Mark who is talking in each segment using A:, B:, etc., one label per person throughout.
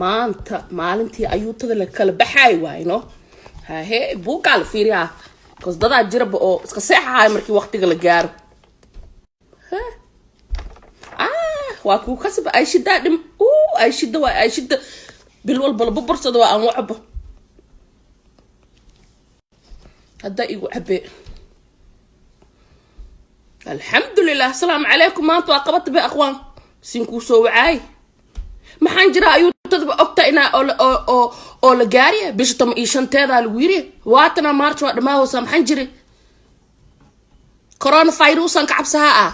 A: maanta maalintii ayuutada la kala baxay waayno hahe buuqa la fiiriyaa cause dadaa jiraba oo iska seexahay markii waqtiga la gaaro waa ku kasba ay shida dhim ay shida bil walba la bursada waa aan wacbo hadda igu cabe alxamdulillah assalaamu calaykum maanta waa qabat bi aqwaan sinku soo wacay maxaan jiraa ayuutada ogta ina oo la gaariya bisha 15teeda lagu yiri waatana march waa dhamaahosa maxaan jiri coronavirus aan ka cabsaha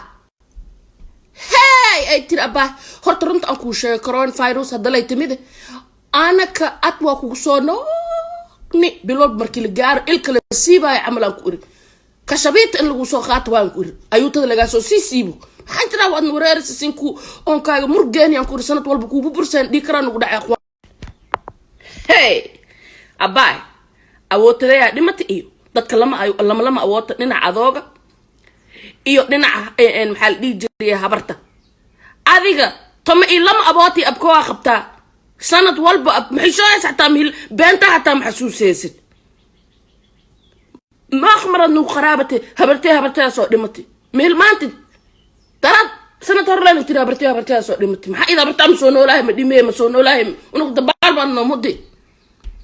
A: hey ay tir abaa horta runta aan ku sheegay coronavirus hadda lay timid anaka atwa ku soo ni bilood markii la gaaro ilka la siibay amalan ku iri kashabit in lagu soo qaato waan ku iri ayuutada laga soo siibo maxaan jiraa waad wareersi sinku on kaaga murgeeni aan ku iri sanad walba ku bursan dhikaraan ugu dhacay hey abay awootada dhimata iyo dadka lama awoota dhinaca adooga iyo dhinaca maxal dhijiriya habarta adiga tama lama abooti abkoo qabtaa sanad walba maxishoys hataa mil beenta hataa maxsuusaysid ma khmarad nu qaraabate habartay soo dhimatay meel maanta darad sanad hor laan tira habartay soo dhimatay maxaa ida habarta soo noolahay ma dhimee ma soo noolahay unug dabaal baan no muddi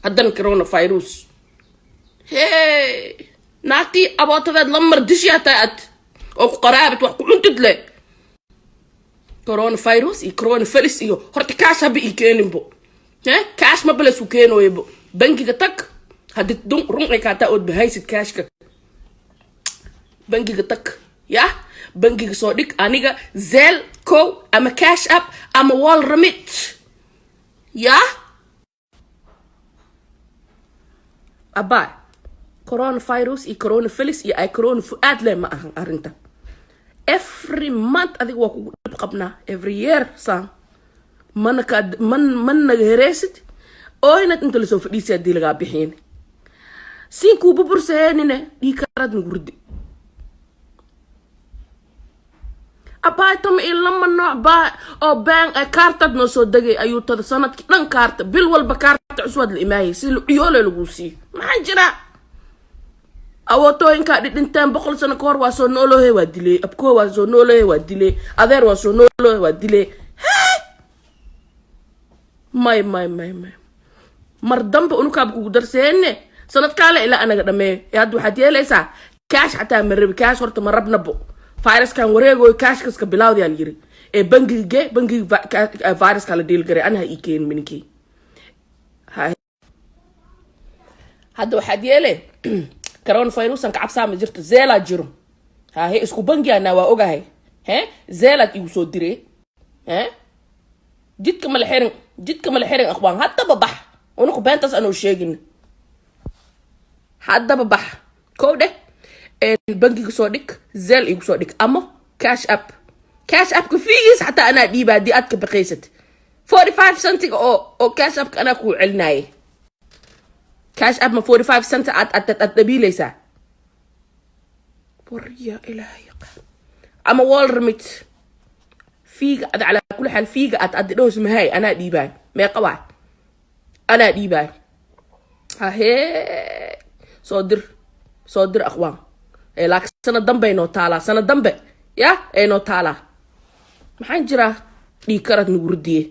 A: hadan coronavirus hey naati abootadeed lamar dishiyaataad oo qaraabad wax ku cuntid le coronavirus iyo coronavirus iyo horta kaas haba keeninbo kaas ma bala su keenooybo bangiga tag hadii run ay kaata oo bahaysid kaashka bangiga tag ya bangiga soo dhig aniga zel ko ama cash app ama wall remit ya aba coronavirus iyo coronavirus iyo ay corona fuad le ma ahan arinta every month adig waa ku qabnaa every year sa man naga hereesid oo inad inta la soo fadhiisay hadii laga bixin sinku bubursaynina dhiikarad ngurdi abaatam ilama nooc ba oo baan kaartad no soo dagay ayuutada sanadkii dhan kaarta bil walba kaarta cusub la imaayay si yoole lagu sii maxaa jira awootoyinka dhintaan 100 sano ka hor waa soo noolohay waa dilay abko waa soo noolohay waa dilay adeer waa soo noolohay waa dilay may mar dambe unu kaab ku darseene sanad kale ila anaga dhameey hadda waxaad yeelaysaa cash xataa marab cash horta marabnabo virus kan wareego cash kaska bilawdi aan yiri bangiga virus kala deal garay anaha ikeen minki hadda waxaad yeelay coronavirus aan ka cabsaa ma jirto zela jiro he isku bangiana waa ogahay zela igu soo diray jidka ma la xirin aqwaan hadda babax unuku beentas aanu sheegin hadda babax koode bangiga soo dhig zel igu soo dhig ama cash app ku fiis hatta ana dhiiba di aad ka baqaysad 45 cent oo cash app ana ku celinaay cash app ma 45 cent at dabiilaysa buriya ilaahay ama wall remit fiiga ad ala kulli hal fiiga ad dhoos mahay ana dhiibaan mee qabaa ana dhiibaan soo dir aqwaan laakiin sanad dambe inoo taala sanad dambe ya inoo taala maxaan jiraa dhiikarad nugu ridiye